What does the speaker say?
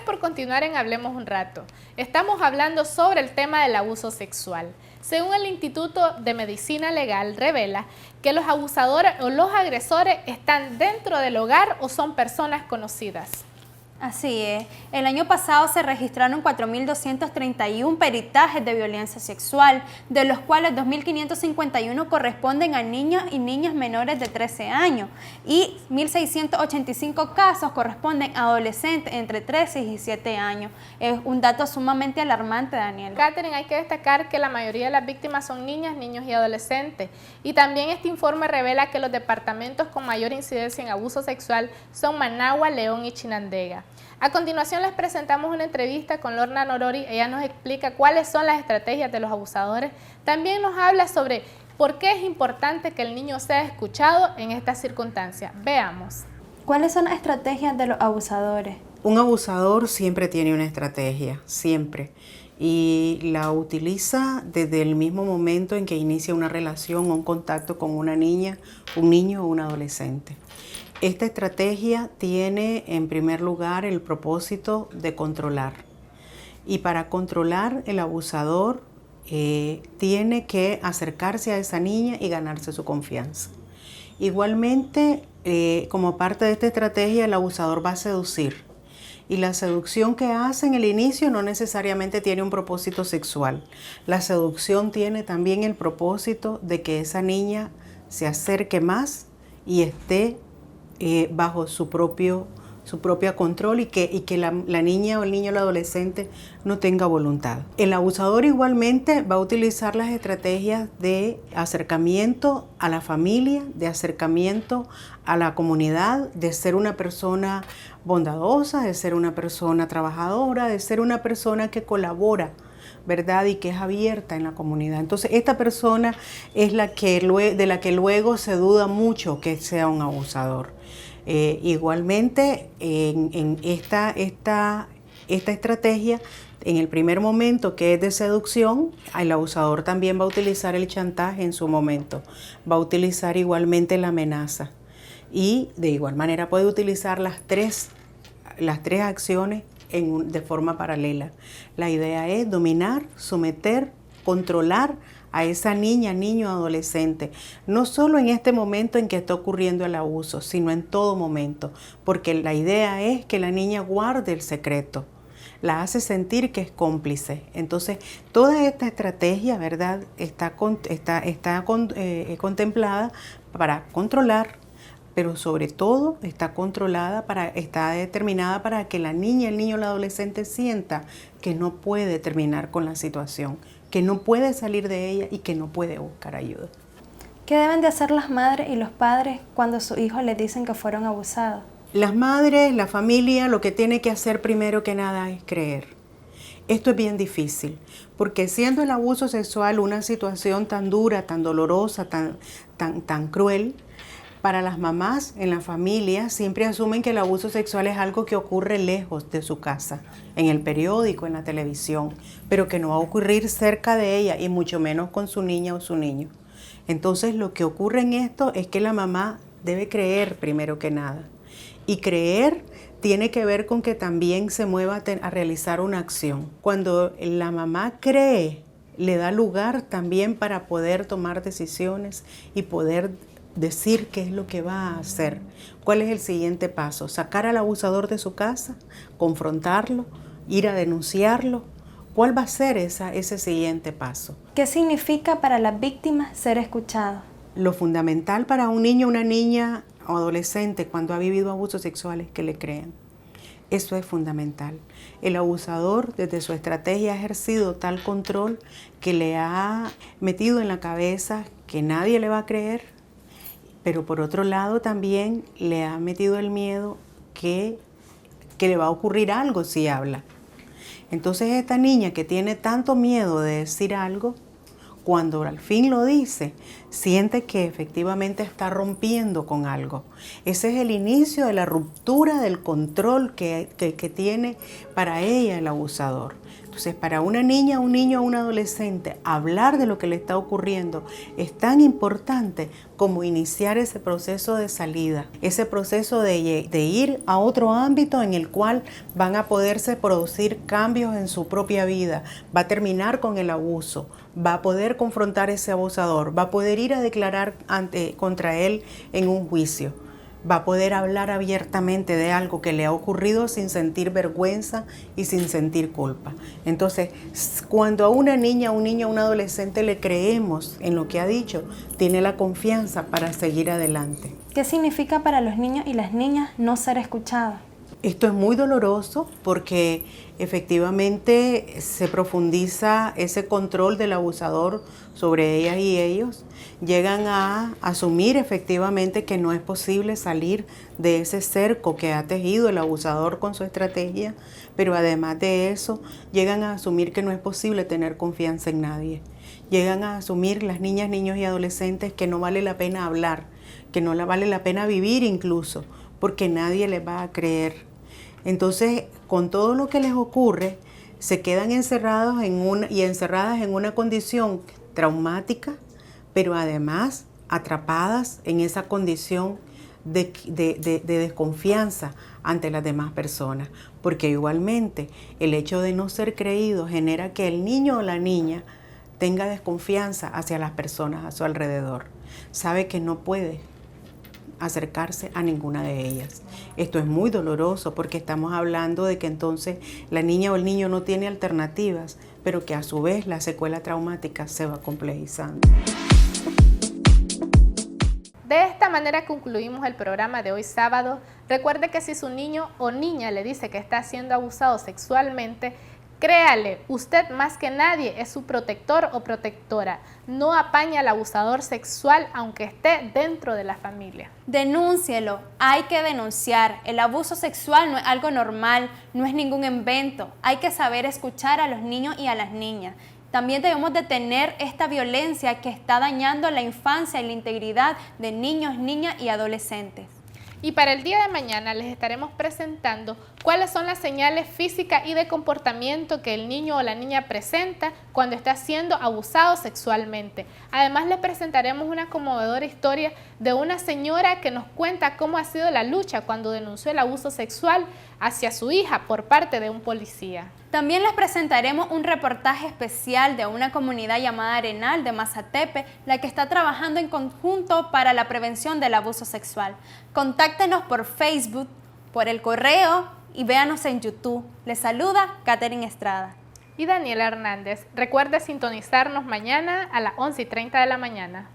por continuar en Hablemos un Rato. Estamos hablando sobre el tema del abuso sexual. Según el Instituto de Medicina Legal, revela que los abusadores o los agresores están dentro del hogar o son personas conocidas. Así es. El año pasado se registraron 4.231 peritajes de violencia sexual, de los cuales 2.551 corresponden a niños y niñas menores de 13 años y 1.685 casos corresponden a adolescentes entre 13 y 17 años. Es un dato sumamente alarmante, Daniel. Catherine, hay que destacar que la mayoría de las víctimas son niñas, niños y adolescentes. Y también este informe revela que los departamentos con mayor incidencia en abuso sexual son Managua, León y Chinandega. A continuación les presentamos una entrevista con Lorna Norori. Ella nos explica cuáles son las estrategias de los abusadores. También nos habla sobre por qué es importante que el niño sea escuchado en estas circunstancias. Veamos. ¿Cuáles son las estrategias de los abusadores? Un abusador siempre tiene una estrategia, siempre. Y la utiliza desde el mismo momento en que inicia una relación o un contacto con una niña, un niño o un adolescente. Esta estrategia tiene en primer lugar el propósito de controlar. Y para controlar, el abusador tiene que acercarse a esa niña y ganarse su confianza. Igualmente, como parte de esta estrategia, el abusador va a seducir. Y la seducción que hace en el inicio no necesariamente tiene un propósito sexual. La seducción tiene también el propósito de que esa niña se acerque más y esté bajo su propio control y que la niña o el niño o el adolescente no tenga voluntad. El abusador igualmente va a utilizar las estrategias de acercamiento a la familia, de acercamiento a la comunidad, de ser una persona bondadosa, de ser una persona trabajadora, de ser una persona que colabora, ¿verdad? Y que es abierta en la comunidad. Entonces, esta persona es de la que luego se duda mucho que sea un abusador. Igualmente, en esta estrategia, en el primer momento que es de seducción, el abusador también va a utilizar el chantaje en su momento. Va a utilizar igualmente la amenaza. Y de igual manera puede utilizar las tres acciones de forma paralela. La idea es dominar, someter, controlar a esa niña, niño, adolescente, no solo en este momento en que está ocurriendo el abuso, sino en todo momento, porque la idea es que la niña guarde el secreto, la hace sentir que es cómplice. Entonces, toda esta estrategia, ¿verdad?, está contemplada para controlar, pero sobre todo está determinada para que la niña, el niño, el adolescente sienta que no puede terminar con la situación, que no puede salir de ella y que no puede buscar ayuda. ¿Qué deben de hacer las madres y los padres cuando sus hijos les dicen que fueron abusados? Las madres, la familia, lo que tiene que hacer primero que nada es creer. Esto es bien difícil, porque siendo el abuso sexual una situación tan dura, tan dolorosa, tan cruel, para las mamás en la familia siempre asumen que el abuso sexual es algo que ocurre lejos de su casa, en el periódico, en la televisión, pero que no va a ocurrir cerca de ella y mucho menos con su niña o su niño. Entonces lo que ocurre en esto es que la mamá debe creer primero que nada. Y creer tiene que ver con que también se mueva a realizar una acción. Cuando la mamá cree, le da lugar también para poder tomar decisiones y poder decir qué es lo que va a hacer, cuál es el siguiente paso, sacar al abusador de su casa, confrontarlo, ir a denunciarlo, cuál va a ser ese siguiente paso. ¿Qué significa para las víctimas ser escuchados? Lo fundamental para un niño, una niña o adolescente cuando ha vivido abusos sexuales, que le crean. Eso es fundamental. El abusador, desde su estrategia, ha ejercido tal control que le ha metido en la cabeza que nadie le va a creer, pero por otro lado también le ha metido el miedo que le va a ocurrir algo si habla. Entonces esta niña que tiene tanto miedo de decir algo, cuando al fin lo dice, siente que efectivamente está rompiendo con algo. Ese es el inicio de la ruptura del control que tiene para ella el abusador. Entonces, para una niña, un niño o un adolescente, hablar de lo que le está ocurriendo es tan importante como iniciar ese proceso de salida, ese proceso de ir a otro ámbito en el cual van a poderse producir cambios en su propia vida, va a terminar con el abuso, va a poder confrontar a ese abusador, va a poder ir a declarar contra él en un juicio. Va a poder hablar abiertamente de algo que le ha ocurrido sin sentir vergüenza y sin sentir culpa. Entonces, cuando a una niña, un niño, un adolescente le creemos en lo que ha dicho, tiene la confianza para seguir adelante. ¿Qué significa para los niños y las niñas no ser escuchados? Esto es muy doloroso porque efectivamente se profundiza ese control del abusador sobre ellas y ellos. Llegan a asumir efectivamente que no es posible salir de ese cerco que ha tejido el abusador con su estrategia, pero además de eso, llegan a asumir que no es posible tener confianza en nadie. Llegan a asumir las niñas, niños y adolescentes que no vale la pena hablar, que no vale la pena vivir incluso, porque nadie les va a creer. Entonces, con todo lo que les ocurre, se quedan encerrados y encerradas en una condición traumática, pero además atrapadas en esa condición de desconfianza ante las demás personas. Porque igualmente el hecho de no ser creído genera que el niño o la niña tenga desconfianza hacia las personas a su alrededor. Sabe que no puede acercarse a ninguna de ellas. Esto es muy doloroso porque estamos hablando de que entonces la niña o el niño no tiene alternativas, pero que a su vez la secuela traumática se va complejizando. De esta manera concluimos el programa de hoy sábado. Recuerde que si su niño o niña le dice que está siendo abusado sexualmente, créale, usted más que nadie es su protector o protectora. No apaña al abusador sexual aunque esté dentro de la familia. Denúncielo, hay que denunciar. El abuso sexual no es algo normal, no es ningún invento. Hay que saber escuchar a los niños y a las niñas. También debemos detener esta violencia que está dañando la infancia y la integridad de niños, niñas y adolescentes. Y para el día de mañana les estaremos presentando cuáles son las señales físicas y de comportamiento que el niño o la niña presenta cuando está siendo abusado sexualmente. Además les presentaremos una conmovedora historia de una señora que nos cuenta cómo ha sido la lucha cuando denunció el abuso sexual hacia su hija por parte de un policía. También les presentaremos un reportaje especial de una comunidad llamada Arenal de Mazatepe, la que está trabajando en conjunto para la prevención del abuso sexual. Contáctenos por Facebook, por el correo y véanos en YouTube. Les saluda Catherine Estrada. Y Daniela Hernández. Recuerde sintonizarnos mañana a las 11:30 de la mañana.